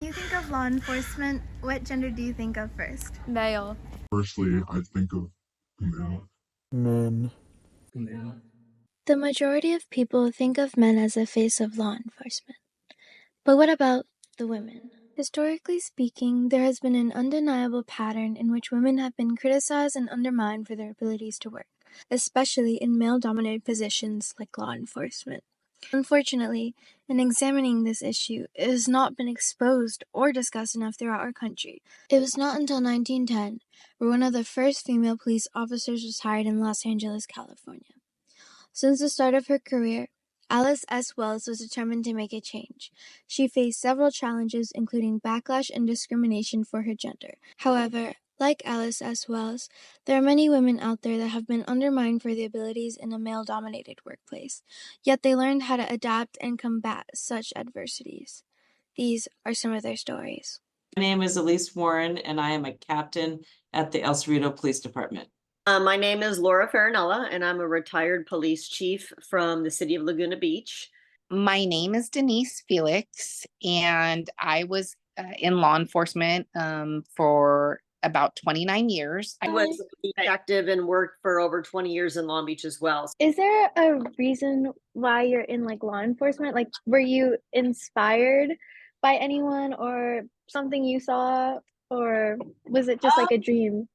When you think of law enforcement, what gender do you think of first? Male. Firstly, I think of male. Men. The majority of people think of men as the face of law enforcement. But what about the women? Historically speaking, there has been an undeniable pattern in which women have been criticized and undermined for their abilities to work, especially in male-dominated positions like law enforcement. Unfortunately, in examining this issue, it has not been exposed or discussed enough throughout our country. It was not until 1910 where one of the first female police officers was hired in Los Angeles, California. Since the start of her career, Alice S. Wells was determined to make a change. She faced several challenges, including backlash and discrimination for her gender. However, like Alice S. Wells, there are many women out there that have been undermined for their abilities in a male-dominated workplace, yet they learned how to adapt and combat such adversities. These are some of their stories. My name is Elise Warren, and I am a captain at the El Cerrito Police Department. My name is Laura Farinella, and I'm a retired police chief from the city of Laguna Beach. My name is Denise Felix, and I was in law enforcement for about 29 years. I was active and worked for over 20 years in Long Beach as well. Is there a reason why you're in like law enforcement? Like, were you inspired by anyone or something you saw, or was it just like a dream?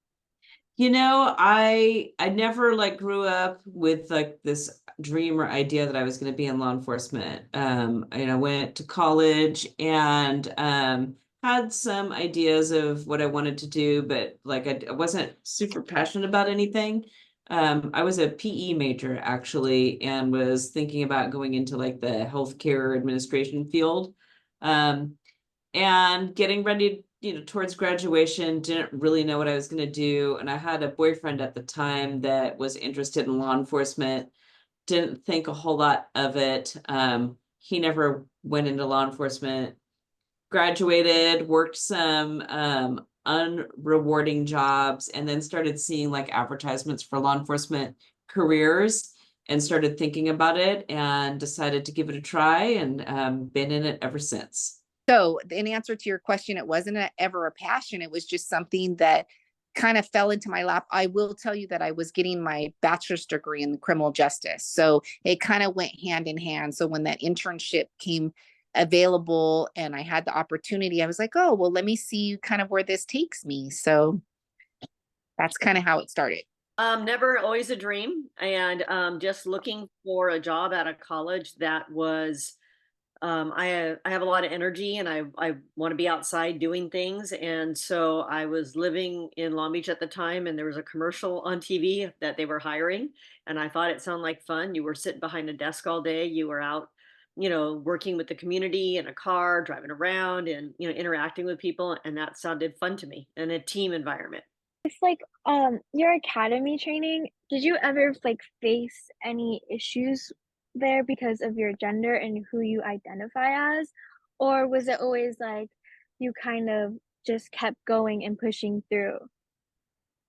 You know, I never like grew up with like this dream or idea that I was going to be in law enforcement. I went to college and had some ideas of what I wanted to do, but like I wasn't super passionate about anything. I was a PE major actually, and was thinking about going into like the healthcare administration field. And getting ready, towards graduation, didn't really know what I was going to do. And I had a boyfriend at the time that was interested in law enforcement, didn't think a whole lot of it. He never went into law enforcement, graduated, worked some unrewarding jobs, and then started seeing like advertisements for law enforcement careers and started thinking about it and decided to give it a try, and been in it ever since. So in answer to your question, it wasn't ever a passion. It was just something that kind of fell into my lap. I will tell you that I was getting my bachelor's degree in criminal justice. So it kind of went hand in hand. So when that internship came available and I had the opportunity, I was like, oh, well, let me see kind of where this takes me. So that's kind of how it started. Never always a dream, and just looking for a job out of college that was I have a lot of energy, and I want to be outside doing things. And so I was living in Long Beach at the time, and there was a commercial on TV that they were hiring, and I thought it sounded like fun. You were sitting behind a desk all day, you were out, working with the community in a car, driving around, and interacting with people, and that sounded fun to me, in a team environment. It's like your academy training, did you ever like face any issues there because of your gender and who you identify as? Or was it always like you kind of just kept going and pushing through?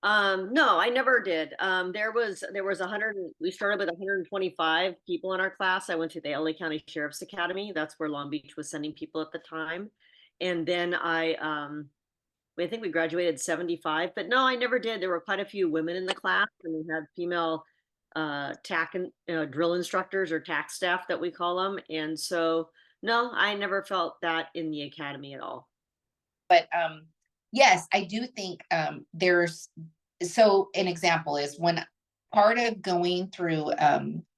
No, I never did. There was 100, we started with 125 people in our class. I went to the LA County Sheriff's Academy. That's where Long Beach was sending people at the time. And then I think we graduated 75, but no, I never did. There were quite a few women in the class, and we had female TAC and drill instructors, or TAC staff that we call them. And so, no, I never felt that in the academy at all. But yes, I do think so an example is when part of going through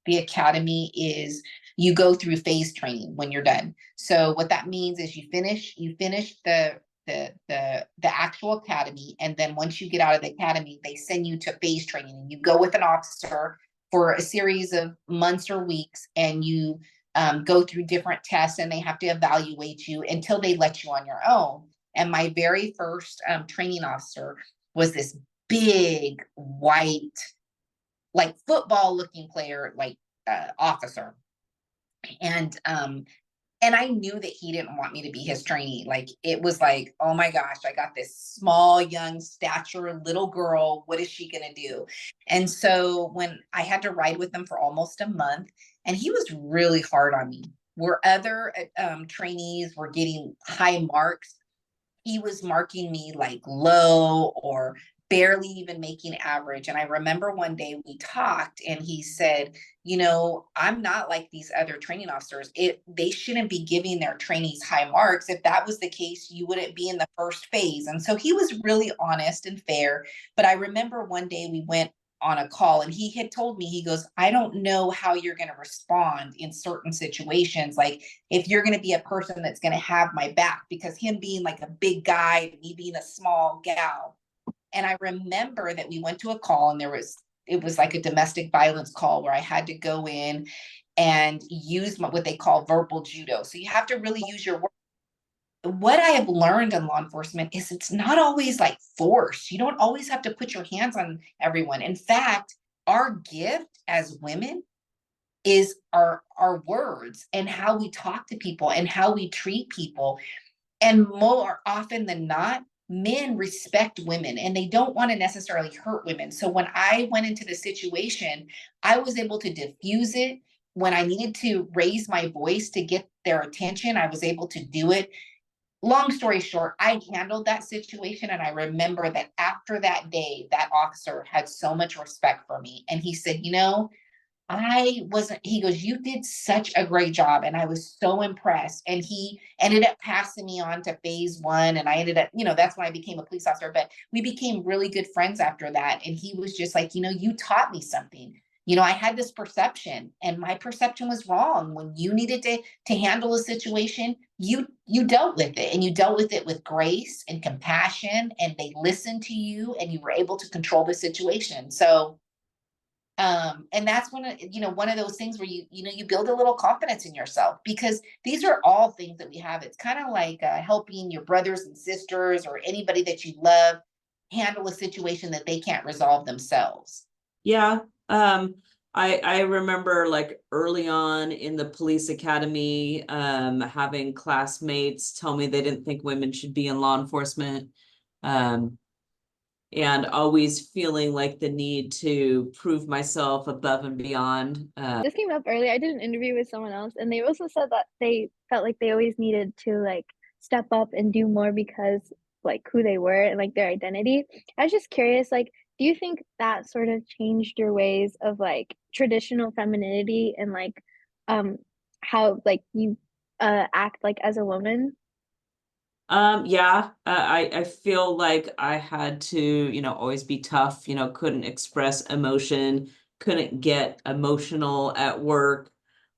the academy is you go through phase training when you're done. So what that means is you finish the actual academy, and then once you get out of the academy, they send you to phase training, and you go with an officer for a series of months or weeks, and you go through different tests, and they have to evaluate you until they let you on your own. And my very first training officer was this big white, like football looking player, like officer. And I knew that he didn't want me to be his trainee. Like, it was like, oh my gosh, I got this small, young stature little girl. What is she going to do? And so when I had to ride with him for almost a month, and he was really hard on me. where other trainees were getting high marks, he was marking me like low or barely even making average. And I remember one day we talked and he said, you know, I'm not like these other training officers. They shouldn't be giving their trainees high marks. If that was the case, you wouldn't be in the first phase. And so he was really honest and fair. But I remember one day we went on a call and he had told me, he goes, I don't know how you're going to respond in certain situations. Like if you're going to be a person that's going to have my back, because him being like a big guy, me being a small gal. And I remember that we went to a call and it was like a domestic violence call where I had to go in and use what they call verbal judo. So you have to really use your words. What I have learned in law enforcement is it's not always like force. You don't always have to put your hands on everyone. In fact, our gift as women is our words and how we talk to people and how we treat people. And more often than not, men respect women and they don't want to necessarily hurt women. So when I went into the situation, I was able to diffuse it. When I needed to raise my voice to get their attention, I was able to do it. Long story short, I handled that situation. And I remember that after that day, that officer had so much respect for me. And he said, you know, he goes, you did such a great job. And I was so impressed. And he ended up passing me on to phase one. And I ended up, you know, that's when I became a police officer, but we became really good friends after that. And he was just like, you know, you taught me something. You know, I had this perception and my perception was wrong. When you needed to handle a situation, you dealt with it and you dealt with it with grace and compassion, and they listened to you and you were able to control the situation. So and that's one of those things where you build a little confidence in yourself, because these are all things that we have. It's kind of like helping your brothers and sisters or anybody that you love handle a situation that they can't resolve themselves. Yeah. I remember like early on in the police academy, having classmates tell me they didn't think women should be in law enforcement. And always feeling like the need to prove myself above and beyond. This came up earlier. I did an interview with someone else, and they also said that they felt like they always needed to like step up and do more because like who they were and like their identity. I was just curious, like, do you think that sort of changed your ways of like traditional femininity and like how like you act like as a woman? Yeah, I feel like I had to, always be tough, couldn't express emotion, couldn't get emotional at work.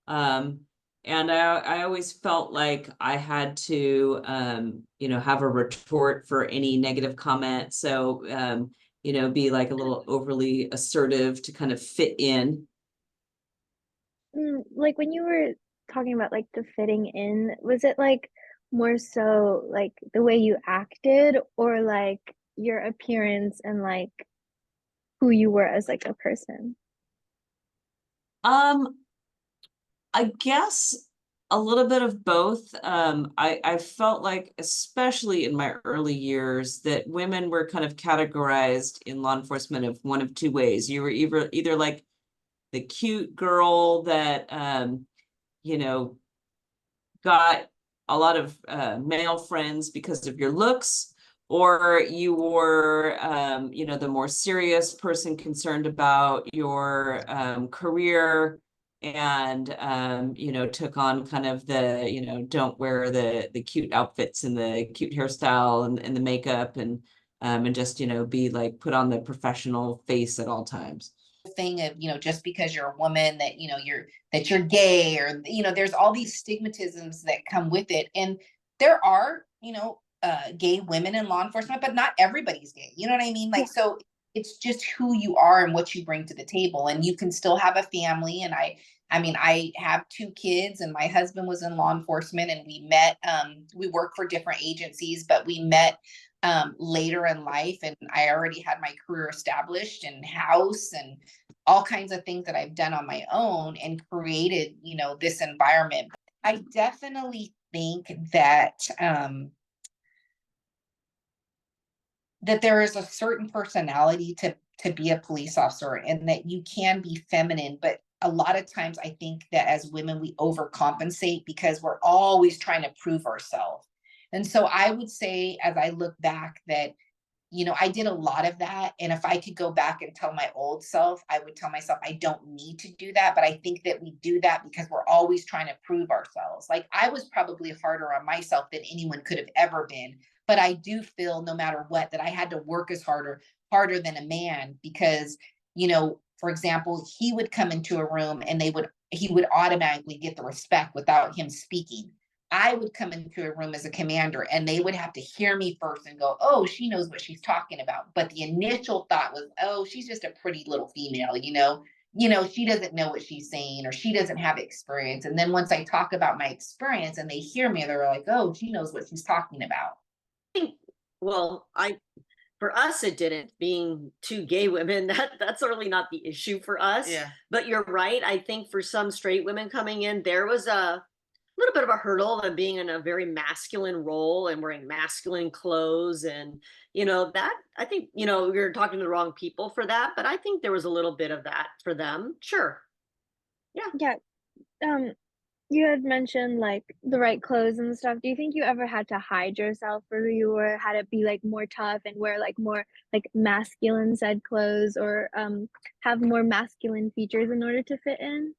Um, and I always felt like I had to, have a retort for any negative comment. So, be like a little overly assertive to kind of fit in. Like when you were talking about like the fitting in, was it like more so like the way you acted or like your appearance and like who you were as like a person? Um, I guess a little bit of both. I felt like, especially in my early years, that women were kind of categorized in law enforcement of one of two ways. You were either like the cute girl that you know, got a lot of male friends because of your looks, or you were, the more serious person concerned about your career and, took on kind of the, don't wear the cute outfits and the cute hairstyle and the makeup and just, be like put on the professional face at all times. Thing of just because you're a woman that you're gay, or there's all these stigmatisms that come with it. And there are gay women in law enforcement, but not everybody's gay, you know what I mean? Yeah. Like, so it's just who you are and what you bring to the table, and you can still have a family. And I mean, I have 2 kids and my husband was in law enforcement, and we met, we work for different agencies, but we met later in life, and I already had my career established and house and all kinds of things that I've done on my own and created, this environment. I definitely think that that there is a certain personality to be a police officer, and that you can be feminine, but a lot of times I think that as women, we overcompensate because we're always trying to prove ourselves. And so I would say, as I look back, that, you know, I did a lot of that. And if I could go back and tell my old self, I would tell myself, I don't need to do that. But I think that we do that because we're always trying to prove ourselves. Like, I was probably harder on myself than anyone could have ever been. But I do feel, no matter what, that I had to work as harder than a man, because, you know, for example, he would come into a room and he would automatically get the respect without him speaking. I would come into a room as a commander and they would have to hear me first and go, oh, she knows what she's talking about. But the initial thought was, oh, she's just a pretty little female, she doesn't know what she's saying, or she doesn't have experience. And then once I talk about my experience and they hear me, they're like, oh, she knows what she's talking about. Well, for us, it didn't, being two gay women, that's really not the issue for us. Yeah. But you're right. I think for some straight women coming in, there was a little bit of a hurdle of being in a very masculine role and wearing masculine clothes. And, that, I think, you're talking to the wrong people for that, but I think there was a little bit of that for them. Sure. Yeah. You had mentioned like the right clothes and stuff. Do you think you ever had to hide yourself for who you were? Had it be like more tough and wear like more like masculine said clothes, or have more masculine features in order to fit in?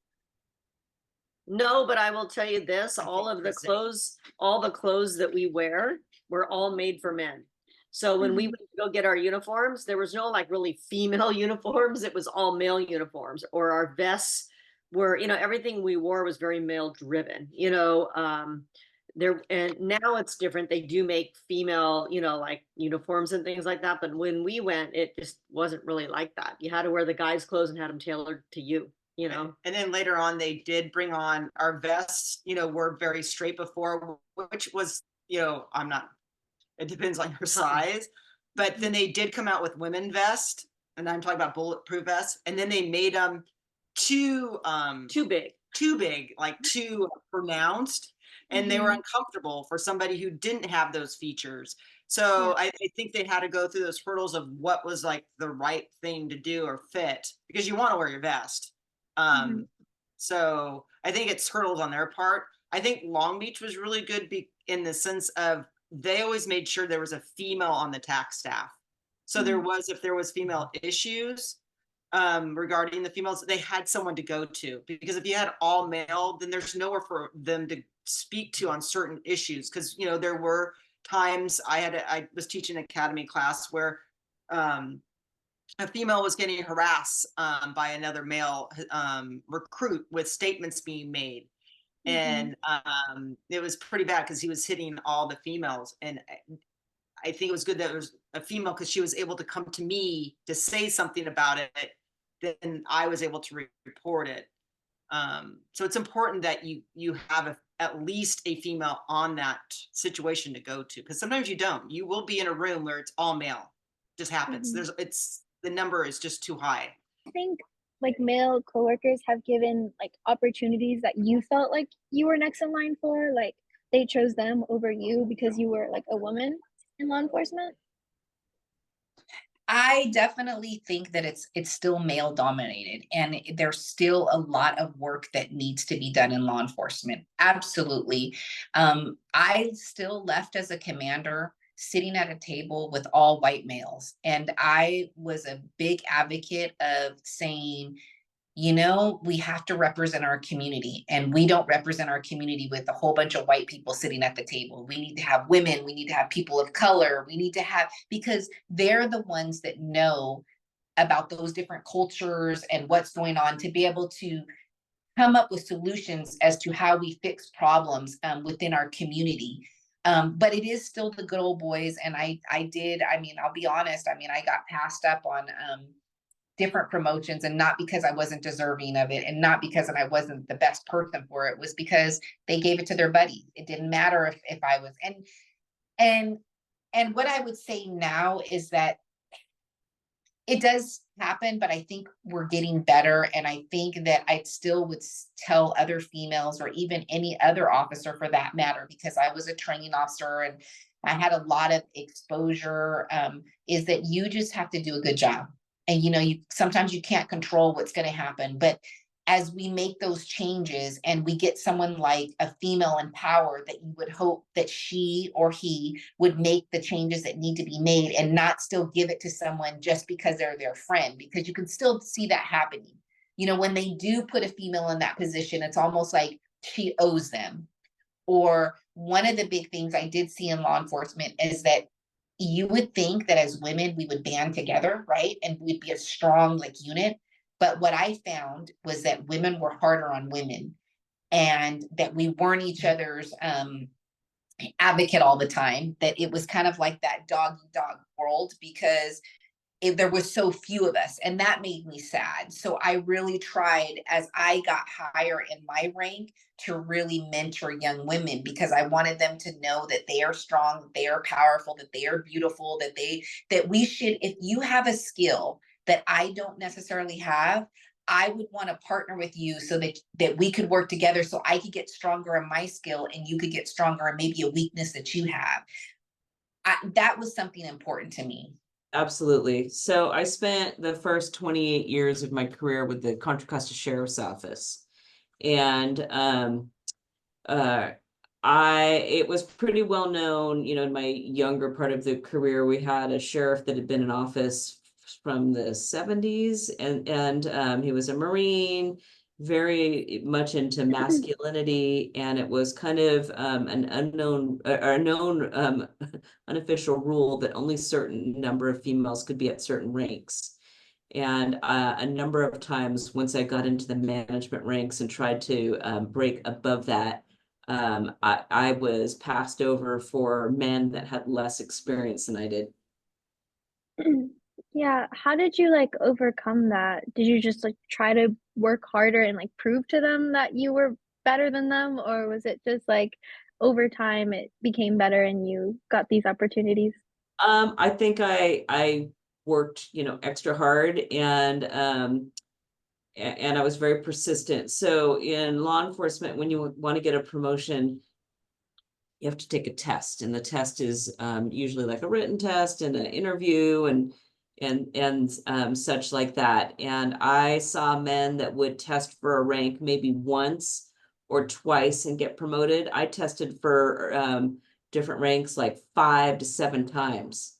No, but I will tell you this, I all think of the present- clothes that we wear were all made for men. So when we Mhm. went to go get our uniforms, there was no like really female uniforms. It was all male uniforms, or our vests were, everything we wore was very male driven, there, and now it's different. They do make female, like uniforms and things like that. But when we went, it just wasn't really like that. You had to wear the guys' clothes and had them tailored to you. And then later on, they did bring on our vests, were very straight before, which was, I'm not, it depends on your size. But then they did come out with women vest, and I'm talking about bulletproof vests. And then they made them too big, like too pronounced. And they were uncomfortable for somebody who didn't have those features. So I think they had to go through those hurdles of what was like the right thing to do or fit, because you want to wear your vest. So I think it's hurdles on their part. I think Long Beach was really good in the sense of they always made sure there was a female on the tax staff. So if there was female issues regarding the females, they had someone to go to, because if you had all male, then there's nowhere for them to speak to on certain issues. Because there were times I was teaching an academy class where a female was getting harassed by another male recruit with statements being made. And it was pretty bad because he was hitting all the females. And I think it was good that it was a female, because she was able to come to me to say something about it. Then I was able to report it. So it's important that you have at least a female on that situation to go to, because sometimes you don't. You will be in a room where it's all male. It just happens. The number is just too high. I think like male coworkers have given like opportunities that you felt like you were next in line for, like they chose them over you because you were like a woman in law enforcement. I definitely think that it's still male dominated, and there's still a lot of work that needs to be done in law enforcement. Absolutely. I still left as a commander sitting at a table with all white males, and I was a big advocate of saying, we have to represent our community, and we don't represent our community with a whole bunch of white people sitting at the table. We need to have women, we need to have people of color, because they're the ones that know about those different cultures and what's going on, to be able to come up with solutions as to how we fix problems within our community. But it is still the good old boys. And I'll be honest, I got passed up on different promotions, and not because I wasn't deserving of it, and not because I wasn't the best person for it. It was because they gave it to their buddies. It didn't matter if I was, and what I would say now is that it does happen, but I think we're getting better. And I think that I still would tell other females, or even any other officer for that matter, because I was a training officer and I had a lot of exposure, is that you just have to do a good job. And sometimes you can't control what's going to happen, but as we make those changes and we get someone like a female in power, that you would hope that she or he would make the changes that need to be made and not still give it to someone just because they're their friend, because you can still see that happening. You know, when they do put a female in that position, it's almost like she owes them. Or one of the big things I did see in law enforcement is that you would think that as women, we would band together, right? And we'd be a strong like unit. But what I found was that women were harder on women, and that we weren't each other's advocate all the time, that it was kind of like that dog eat dog world, because there was so few of us, and that made me sad. So I really tried, as I got higher in my rank, to really mentor young women, because I wanted them to know that they are strong, that they are powerful, that they are beautiful, that we should, if you have a skill that I don't necessarily have, I would want to partner with you so that we could work together, so I could get stronger in my skill and you could get stronger in maybe a weakness that you have. That was something important to me. Absolutely. So I spent the first 28 years of my career with the Contra Costa Sheriff's Office. And uh it was pretty well known, you know, in my younger part of the career, we had a sheriff that had been in office from the 70s, and he was a Marine, very much into masculinity, and it was kind of an unknown or known unofficial rule that only certain number of females could be at certain ranks. And a number of times, once I got into the management ranks and tried to break above that, I was passed over for men that had less experience than I did. Yeah, how did you, like, overcome that? Did you just, like, try to work harder and, like, prove to them that you were better than them, or was it just, like, over time it became better and you got these opportunities? I think I worked, you know, extra hard, and I was very persistent. So in law enforcement, when you want to get a promotion, you have to take a test, and the test is usually like a written test and an interview and such like that. And I saw men that would test for a rank maybe once or twice and get promoted. I tested for different ranks like 5 to 7 times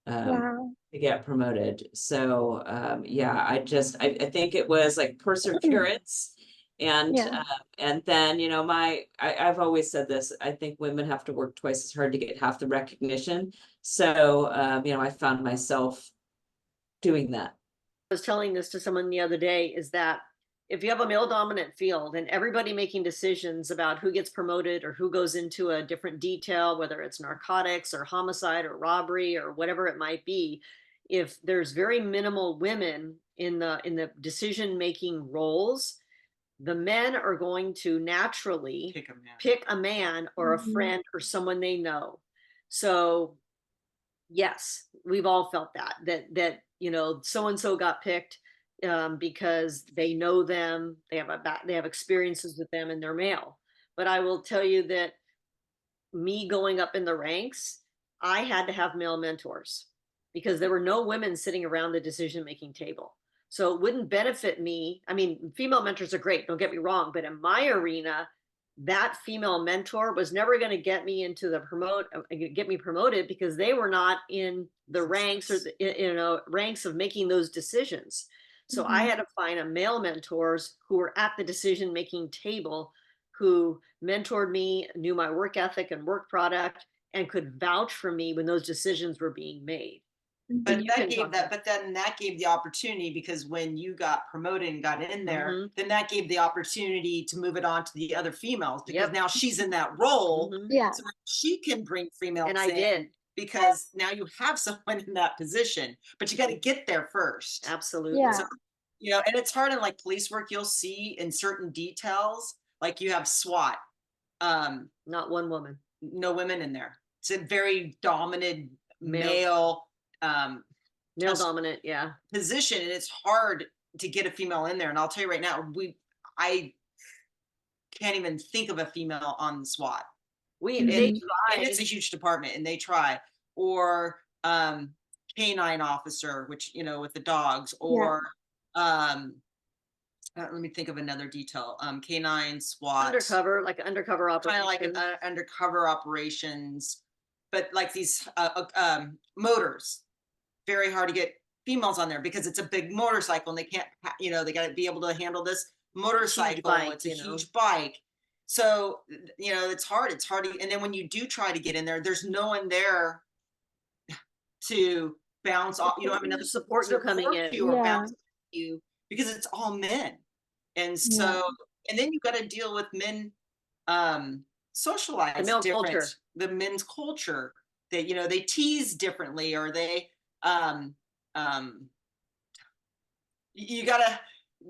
Wow. to get promoted. So yeah, I think it was like perseverance. Yeah. And then, you know, I've always said this, I think women have to work twice as hard to get half the recognition. So you know, I found myself doing that. I was telling this to someone the other day, is that if you have a male dominant field and everybody making decisions about who gets promoted or who goes into a different detail, whether it's narcotics or homicide or robbery or whatever it might be, if there's very minimal women in the decision making roles, the men are going to naturally pick a man or a Mhm. friend or someone they know. So yes, we've all felt that you know, so and so got picked because they know them, they have experiences with them, and they're male. But I will tell you that me going up in the ranks, I had to have male mentors because there were no women sitting around the decision making table. So it wouldn't benefit me. I mean, female mentors are great, don't get me wrong, but in my arena, that female mentor was never going to get me into the get me promoted, because they were not in the ranks or ranks of making those decisions. So I Mhm. had to find a male mentors who were at the decision making table, who mentored me, knew my work ethic and work product, and could vouch for me when those decisions were being made. But Mhm. you can talk. But then that gave the opportunity, because when you got promoted and got in there, Mhm. then that gave the opportunity to move it on to the other females, because Yep. now she's in that role. Mhm. Yeah. So she can bring females And I in, did. because now you have someone in that position, but you got to get there first. Absolutely. Yeah. So, you know, and it's hard in like police work, you'll see in certain details, like you have SWAT, Not one woman. no women in there. It's a very dominant Male. male Male dominant, yeah. position, and it's hard to get a female in there. And I'll tell you right now, I can't even think of a female on the SWAT. They Mhm. And it's a try. huge department, and they try. Or canine officer, which, you know, with the dogs, Yeah. or um let me think of another detail. Canine SWAT, Undercover, like undercover kind of like operation. an undercover operations, but like these motors, very hard to get females on there because it's a big motorcycle and they can't, they got to be able to handle this motorcycle. bike, It's a you know. huge bike. So, it's hard. It's hard to, and then when you do try to get in there, there's no one there to bounce off. You don't have another Support you coming in. you or Yeah. bounce you because it's all men. And so, and then you got to deal with men socialize The male different, culture. the men's culture that, they tease differently, or they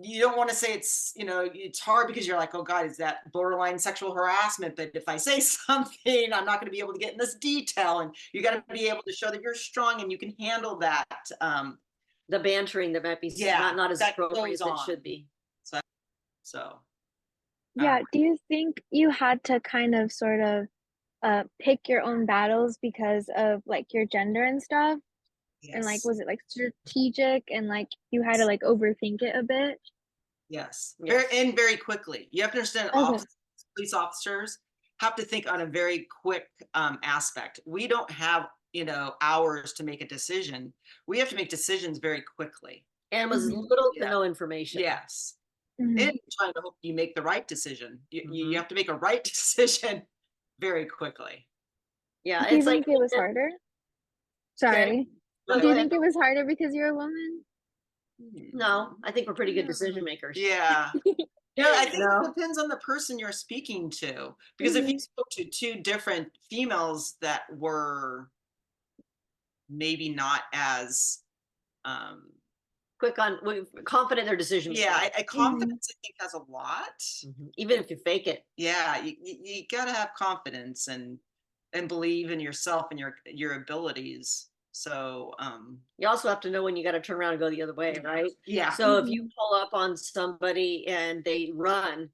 you don't want to say it's hard because you're like, oh God, is that borderline sexual harassment? But if I say something, I'm not going to be able to get in this detail. And you got to be able to show that you're strong and you can handle that. The bantering that might be not as that appropriate goes as it on. should be. So Yeah, do you think you had to kind of sort of pick your own battles because of like your gender and stuff? And like, yes, was it like strategic and like you had to like overthink it a bit? yes, Yes. very quickly. You have to understand, Okay. police officers have to think on a very quick aspect. We don't have hours to make a decision. We have to make decisions very quickly. And was Mhm. little to Yeah. no information. Yes. Mhm. And trying to hope you make the right decision. You Mhm. have to make a right decision very quickly. Yeah, Do you it's like think it was harder? Sorry. No, Do go you ahead. think it was harder because you're a woman? No, I think we're pretty good No. decision makers. Yeah. I think No. it depends on the person you're speaking to. Because if you Mhm. spoke to two different females that were maybe not as Quick on confident in their decision making. confidence I think has a lot. Even if you fake it. Yeah, you gotta have confidence and believe in yourself and your abilities. So You also have to know when you got to turn around and go the other way, right? yeah. So if you Mhm. pull up on somebody and they run,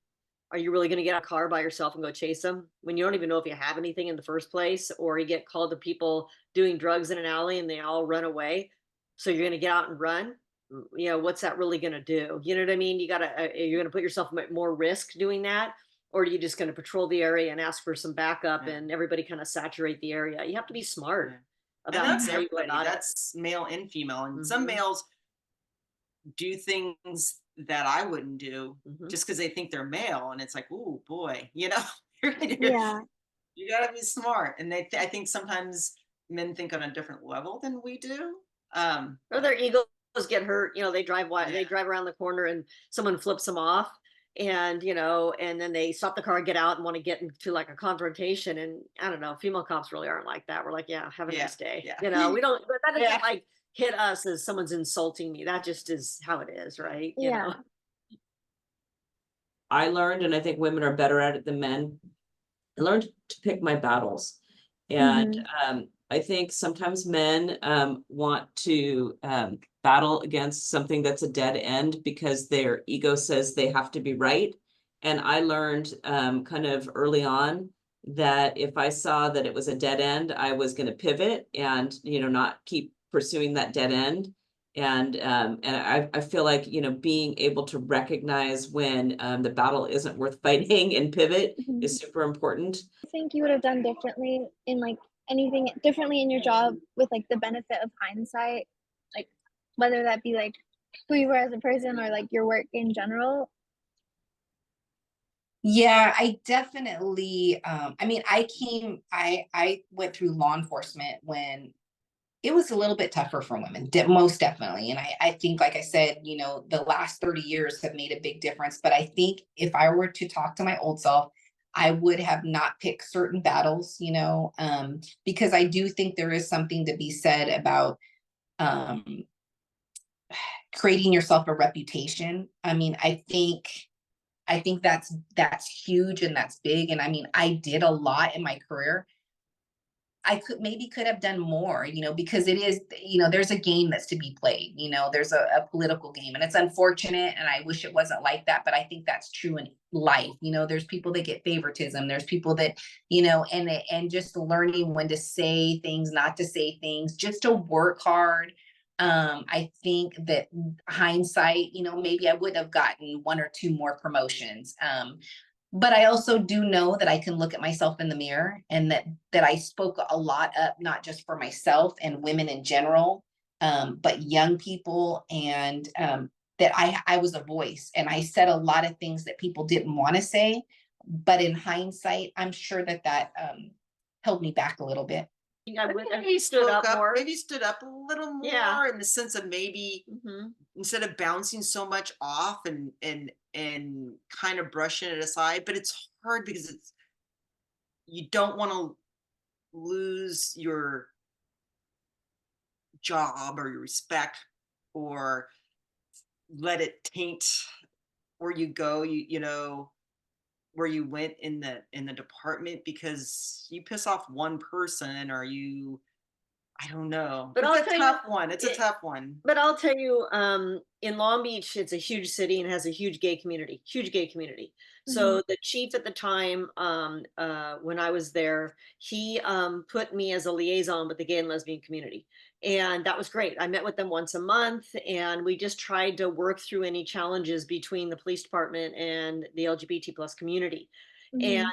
are you really going to get out of a car by yourself and go chase them when you don't even know if you have anything in the first place? Or you get called to people doing drugs in an alley and they all run away, so you're going to get out and run? What's that really going to do? You know what I mean? You're going to put yourself at more risk doing that, or are you just going to patrol the area and ask for some backup and everybody kind of saturate the area? You have to be smart And about that's how you go everybody. about it. That's male and female. And some Mhm. males do things that I wouldn't do Mhm. just because they think they're male. And it's like, oh boy, Yeah. you gotta be smart. And I think sometimes men think on a different level than we do. Or their egos get hurt. They drive Yeah. they drive around the corner and someone flips them off, and then they stop the car and get out and want to get into like a confrontation. And I don't know, female cops really aren't like that. We're like, yeah, have a nice day. Yeah. We don't. But that doesn't Yeah. like hit us as someone's insulting me. That just is how it is, right? Yeah. I learned, and I think women are better at it than men. I learned to pick my battles. And Mhm. I think sometimes men want to battle against something that's a dead end because their ego says they have to be right. And I learned kind of early on that if I saw that it was a dead end, I was going to pivot and, not keep pursuing that dead end. And I feel like, being able to recognize when the battle isn't worth fighting and pivot Mhm. is super important. I think you would have done differently in like anything differently in your job with like the benefit of hindsight, like whether that be like who you were as a person or like your work in general. Yeah, I definitely I mean, I went through law enforcement when it was a little bit tougher for women, most definitely. And I think, like I said, the last 30 years have made a big difference. But I think if I were to talk to my old self, I would have not picked certain battles, because I do think there is something to be said about um, creating yourself a reputation. I mean, I think that's huge and that's big. And I mean, I did a lot in my career. I could have done more, because it is, there's a game that's to be played, there's a political game, and it's unfortunate. And I wish it wasn't like that, but I think that's true in life. There's people that get favoritism. There's people that, and just learning when to say things, not to say things, just to work hard. I think that hindsight, maybe I would have gotten 1 or 2 more promotions. But I also do know that I can look at myself in the mirror, and that I spoke a lot up, not just for myself and women in general, but young people, and that I was a voice, and I said a lot of things that people didn't want to say. But in hindsight, I'm sure that held me back a little bit. I would have Maybe stood spoke up up, more. maybe stood up a little more Yeah. in the sense of maybe Mhm. instead of bouncing so much off and kind of brushing it aside. But it's hard because you don't want to lose your job or your respect, or let it taint where you go, where you went in the department, because you piss off one person, or I don't know. But It's I'll a tell you, tough one. It's a tough one. But I'll tell you, in Long Beach, it's a huge city and has a huge gay community, huge gay community. So the chief at the time, when I was there, he put me as a liaison with the gay and lesbian community. And that was great. I met with them once a month, and we just tried to work through any challenges between the police department and the LGBT plus community. And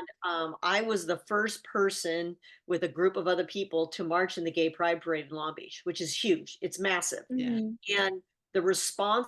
I was the first person with a group of other people to march in the Gay Pride Parade in Long Beach, which is huge. It's massive. Yeah. And the response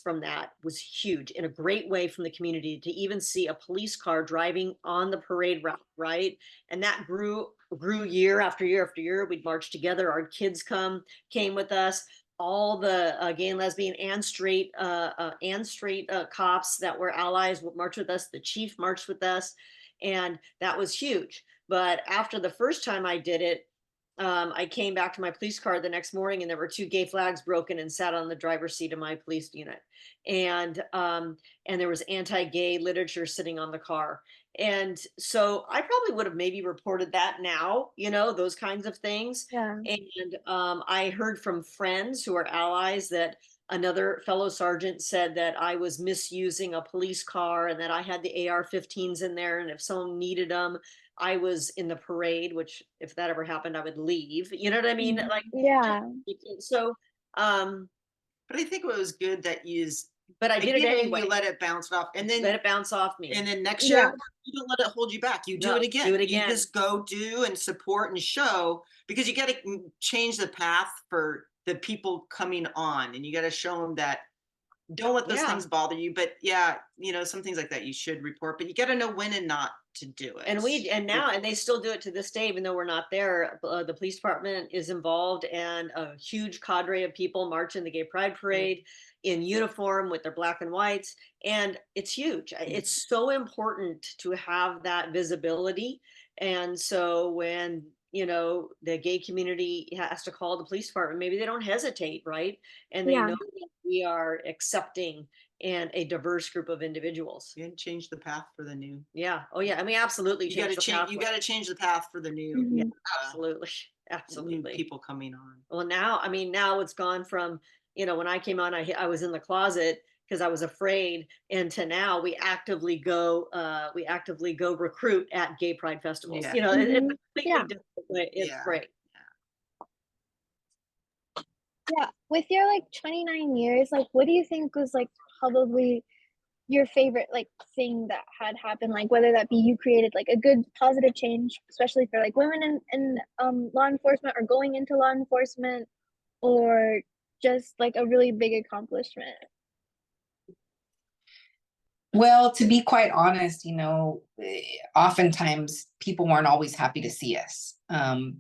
from that was huge, in a great way, from the community, to even see a police car driving on the parade route, right? And that grew year after year after year. We'd march together. Our kids came with us. All the gay and lesbian and straight cops that were allies would march with us. The chief marched with us, and that was huge. But after the first time I did it, I came back to my police car the next morning, and there were 2 gay flags broken and sat on the driver's seat of my police unit. And there was anti-gay literature sitting on the car. And so I probably would have maybe reported that now, those kinds of things. Yeah. And I heard from friends who are allies that another fellow sergeant said that I was misusing a police car, and that I had the AR-15s in there, and if someone needed them, I was in the parade, which if that ever happened, I would leave. You know what I mean? Like, Yeah. so, But I think it was good that but I did it beginning, anyway. you let it bounce off, and Let then it bounce off me. next Yeah. year you don't let it hold you back. You do No, it again. do it You again. just go do and support and show, because you got to change the path for the people coming on, and you got to show them that don't let those Yeah. things bother you. But yeah, some things like that you should report, but you got to know when and not to do it. And they still do it to this day, even though we're not there. The police department is involved, and a huge cadre of people march in the Gay Pride Parade in uniform with their black and whites, and it's huge. It's so important to have that visibility. And so when the gay community has to call the police department, maybe they don't hesitate, right? And they Yeah. know that we are accepting and a diverse group of individuals. You got to change the path for the new. Yeah. Oh yeah. I mean, absolutely. You got to the change. You pathway. got to change the path for the new. Mhm. Yeah, uh, absolutely. new Absolutely. people coming on. Well, now it's gone from, when I came on, I was in the closet because I was afraid, and to now we actively go recruit at gay pride festivals. Yeah. It's a completely Yeah. different way. It's Yeah. great. Yeah. With your 29 years, what do you think was probably your favorite thing that had happened? Whether that be you created a good positive change, especially for women in law enforcement, or going into law enforcement, or just a really big accomplishment. Well, to be quite honest, oftentimes people weren't always happy to see us,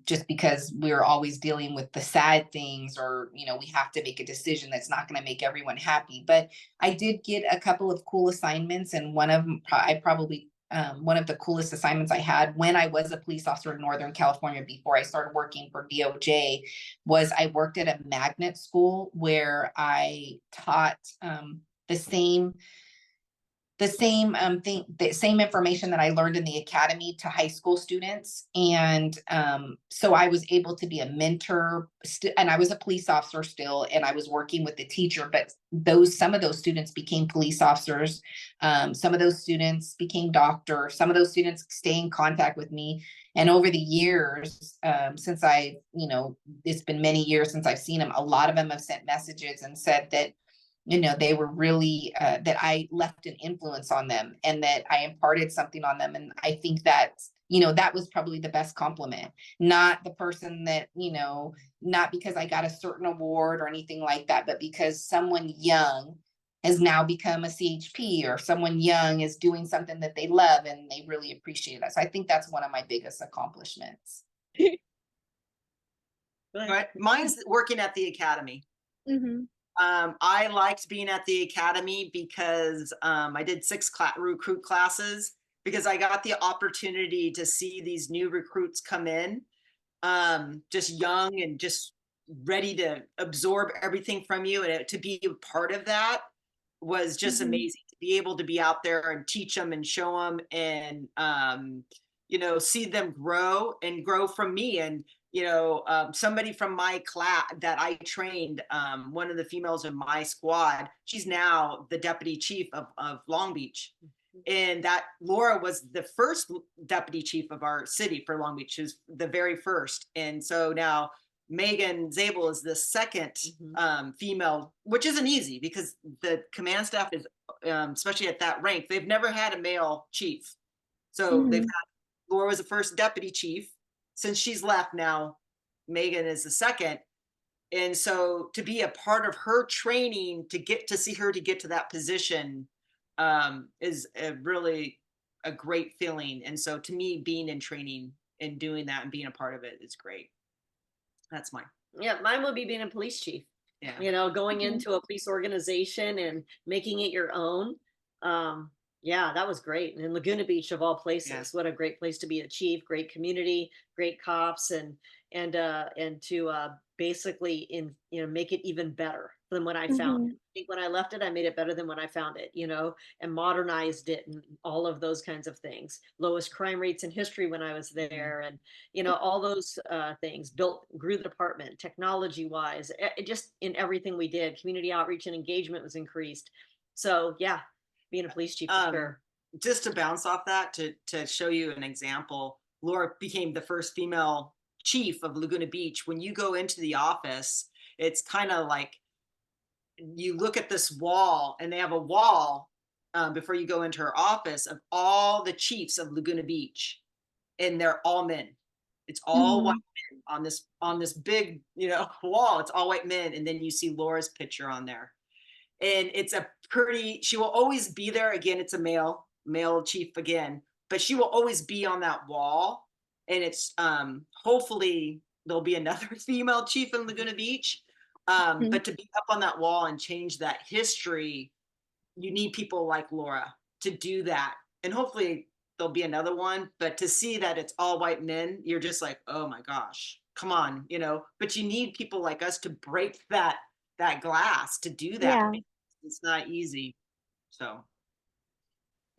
just because we're always dealing with the sad things, or, we have to make a decision that's not going to make everyone happy. But I did get a couple of cool assignments, and one of them, one of the coolest assignments I had when I was a police officer in Northern California before I started working for DOJ, was I worked at a magnet school where I taught the the same thing, the same information that I learned in the academy to high school students. And so I was able to be a mentor, and I was a police officer still, and I was working with the teacher, but some of those students became police officers. Some of those students became doctors. Some of those students stay in contact with me. And over the years, since it's been many years since I've seen them, a lot of them have sent messages and said that, they were really, that I left an influence on them and that I imparted something on them. And I think that, that was probably the best compliment, not the person that, not because I got a certain award or anything like that, but because someone young has now become a CHP, or someone young is doing something that they love and they really appreciate that. So I think that's one of my biggest accomplishments. Right. Mine's working at the academy. Mm-hmm. I liked being at the academy because I did 6 recruit classes, because I got the opportunity to see these new recruits come in, just young and just ready to absorb everything from you. And to be a part of that was just amazing, to be able to be out there and teach them and show them, and see them grow and grow from me. And somebody from my class that I trained, one of the females in my squad, she's now the deputy chief of Long Beach. And that Laura was the first deputy chief of our city for Long Beach, is the very first. And so now Megan Zabel is the second female, which isn't easy, because the command staff is, especially at that rank, they've never had a male chief. So they've had, Laura was the first deputy chief. Since she's left now, Megan is the second. And so to be a part of her training, to get to see her to get to that position, is really a great feeling. And so to me, being in training and doing that and being a part of it is great. That's mine. Yeah, mine will be being a police chief. Yeah. Going into a police organization and making it your own. Yeah, that was great. And in Laguna Beach, of all places, what a great place to be a chief. Great community, great cops, and to basically make it even better than when I found it. I think when I left it, I made it better than when I found it, and modernized it and all of those kinds of things. Lowest crime rates in history when I was there, and all those things. Grew the department technology wise, it just in everything we did. Community outreach and engagement was increased. So yeah, being a police chief for sure. Just to bounce off that, to show you an example, Laura became the first female chief of Laguna Beach. When you go into the office, it's kind of like you look at this wall, and they have a wall before you go into her office of all the chiefs of Laguna Beach, and they're all men. It's all white men on this big wall. It's all white men, and then you see Laura's picture on there. And it's she will always be there. Again, it's a male chief again, but she will always be on that wall. And it's hopefully there'll be another female chief in Laguna Beach. But to be up on that wall and change that history, you need people like Laura to do that. And hopefully there'll be another one, but to see that it's all white men, you're just like, oh my gosh, come on, but you need people like us to break that glass, to do that. Yeah. It's not easy. So.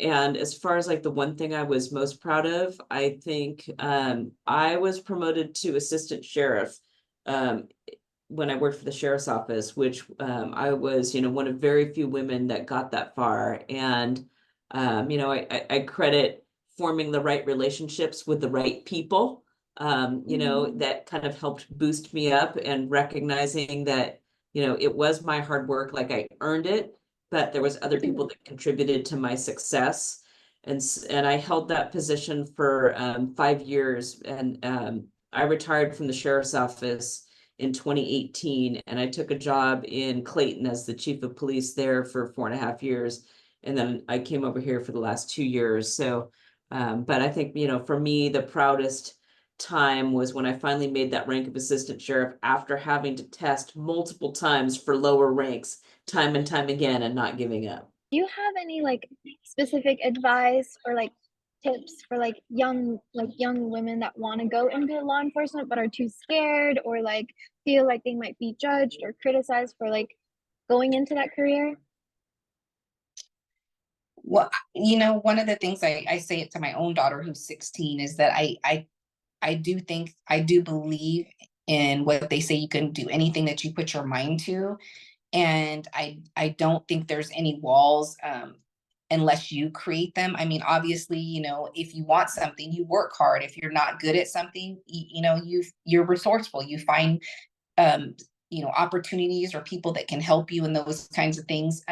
And as far as like the one thing I was most proud of, I think I was promoted to assistant sheriff when I worked for the sheriff's office, which I was, one of very few women that got that far. And, I credit forming the right relationships with the right people, that kind of helped boost me up, and recognizing that, it was my hard work, like I earned it, but there was other people that contributed to my success. And I held that position for 5 years. And I retired from the sheriff's office in 2018, and I took a job in Clayton as the chief of police there for 4.5 years. And then I came over here for the last 2 years. So, but I think, for me, the proudest time was when I finally made that rank of assistant sheriff after having to test multiple times for lower ranks, time and time again, and not giving up. Do you have any specific advice or tips for young women that want to go into law enforcement but are too scared, or feel like they might be judged or criticized for going into that career? Well, one of the things I say it to my own daughter who's 16 is that I do think, I do believe in what they say, you can do anything that you put your mind to. And I don't think there's any walls, unless you create them. I mean, obviously, if you want something, you work hard. If you're not good at something, you're resourceful. You find um, opportunities or people that can help you in those kinds of things.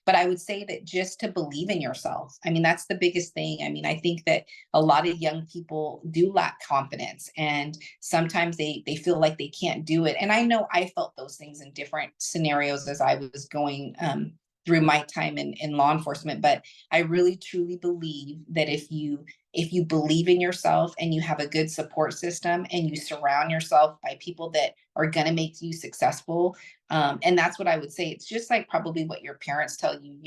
But I would say that just to believe in yourself. I mean, that's the biggest thing. I mean, I think that a lot of young people do lack confidence, and sometimes they feel like they can't do it. And I know I felt those things in different scenarios as I was going through my time in law enforcement. But I really truly believe that if you believe in yourself and you have a good support system and you surround yourself by people that are going to make you successful. And that's what I would say. It's just like probably what your parents tell you,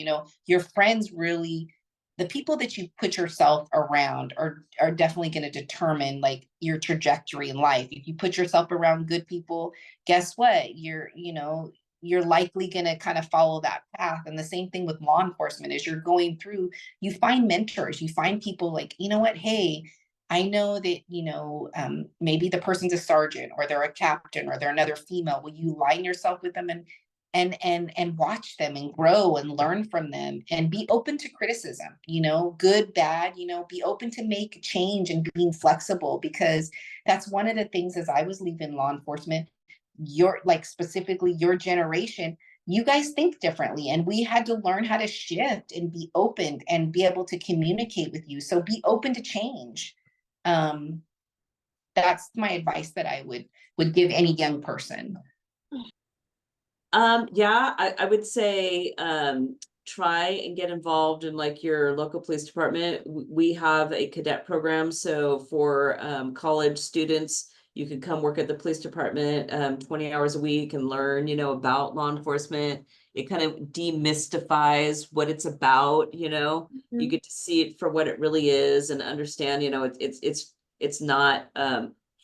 your friends really, the people that you put yourself around are definitely going to determine like your trajectory in life. If you put yourself around good people, guess what? You're likely going to kind of follow that path. And the same thing with law enforcement. As you're going through, you find mentors, you find people like, you know what, hey, I know that, maybe the person's a sergeant or they're a captain or they're another female. Will you line yourself with them and watch them and grow and learn from them and be open to criticism, good, bad, be open to make change and being flexible, because that's one of the things as I was leaving law enforcement, your like specifically your generation, you guys think differently, and we had to learn how to shift and be open and be able to communicate with you. So be open to change. um that's my advice that I would give any young person. Yeah, I would say try and get involved in like your local police department. We have a cadet program, so for college students, you can come work at the police department 20 hours a week and learn, about law enforcement. It kind of demystifies what it's about, you Mhm. get to see it for what it really is and understand, it's not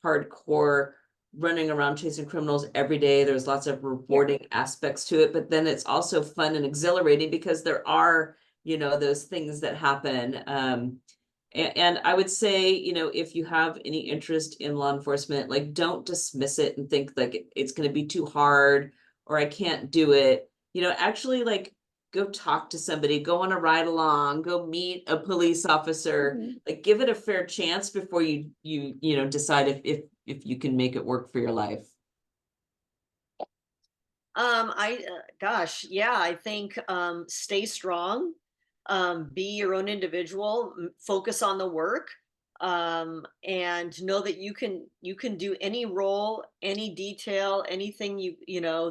hardcore running around chasing criminals every day. There's lots of Yeah. rewarding aspects to it, but then it's also fun and exhilarating because there are, those things that happen. And I would say, if you have any interest in law enforcement, like don't dismiss it and think like it's going to be too hard or I can't do it. Actually like go talk to somebody, go on a ride along, go meet a police officer, Mhm. like give it a fair chance before you decide if you can make it work for your life. Gosh, yeah, I think stay strong, be your own individual, focus on the work, and know that you can do any role, any detail, anything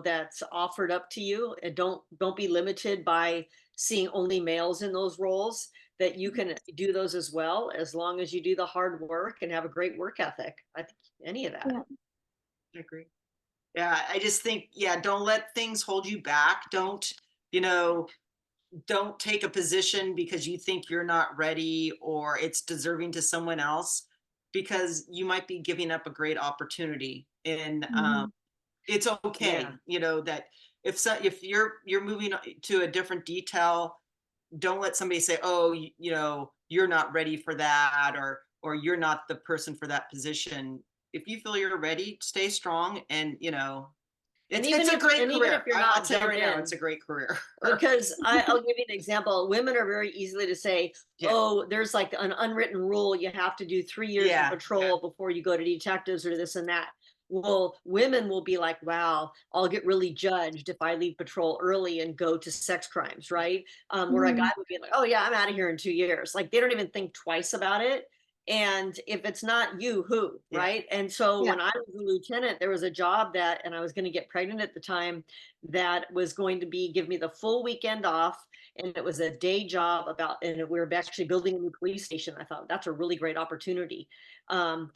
that's offered up to you. And don't be limited by seeing only males in those roles. That you can do those as well, as long as you do the hard work and have a great work ethic. I think any of that. Yeah. I agree. Yeah, I just think, yeah, don't let things hold you back. You know, don't take a position because you think you're not ready or it's deserving to someone else, because you might be giving up a great opportunity. And Mhm. it's okay, Yeah. that if you're moving to a different detail, don't let somebody say, "Oh, you're not ready for that," or "You're not the person for that position." If you feel you're ready, stay strong, and And it's a great even if career. you're I'll not, tell you jump right now, it's in. a great career. Because I'll give you an example. Women are very easily to say, Yeah, "Oh, there's like an unwritten rule. You have to do 3 years in yeah, yeah. patrol before you go to detectives or this and that." Well, women will be like, "Wow, I'll get really judged if I leave patrol early and go to sex crimes," right? Where a guy Mhm. would be like, "Oh yeah, I'm out of here in 2 years." Like they don't even think twice about it. And if it's not you, who, Yeah. right? And so Yeah. when I was a lieutenant, there was a job and I was going to get pregnant at the time, that was going to give me the full weekend off, and it was a day job and we were actually building a new police station. I thought that's a really great opportunity. And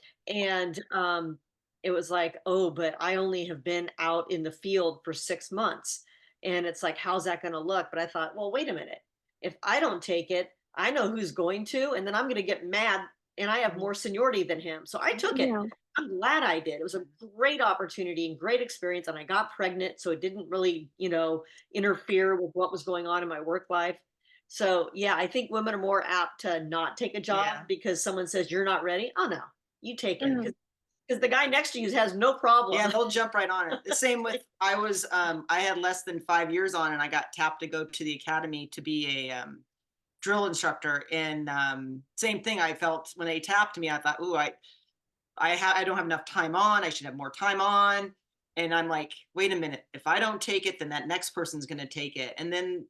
it was like, oh, but I only have been out in the field for 6 months, and it's like, how's that going to look? But I thought, well, wait a minute, if I don't take it, I know who's going to, and then I'm going to get mad, and I have more seniority than him, so I took it. Yeah. I'm glad I did. It was a great opportunity and great experience. And I got pregnant, so it didn't really, interfere with what was going on in my work life. So yeah, I think women are more apt to not take a job Yeah. because someone says you're not ready. Oh no, you take it Mhm. because the guy next to you has no problem. Yeah, they'll jump right on it. The same with I had less than 5 years on, and I got tapped to go to the academy to be a drill instructor. And same thing. I felt when they tapped me, I thought, "Ooh, I don't have enough time on. I should have more time on." And I'm like, "Wait a minute. If I don't take it, then that next person's going to take it, and then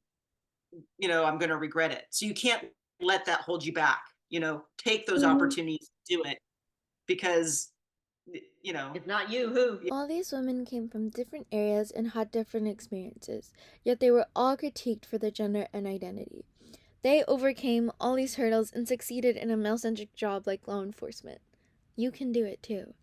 I'm going to regret it." So you can't let that hold you back. Take those Mhm. opportunities to do it because you know If not you, who? All these women came from different areas and had different experiences, yet they were all critiqued for their gender and identity. They overcame all these hurdles and succeeded in a male-centric job like law enforcement. You can do it too.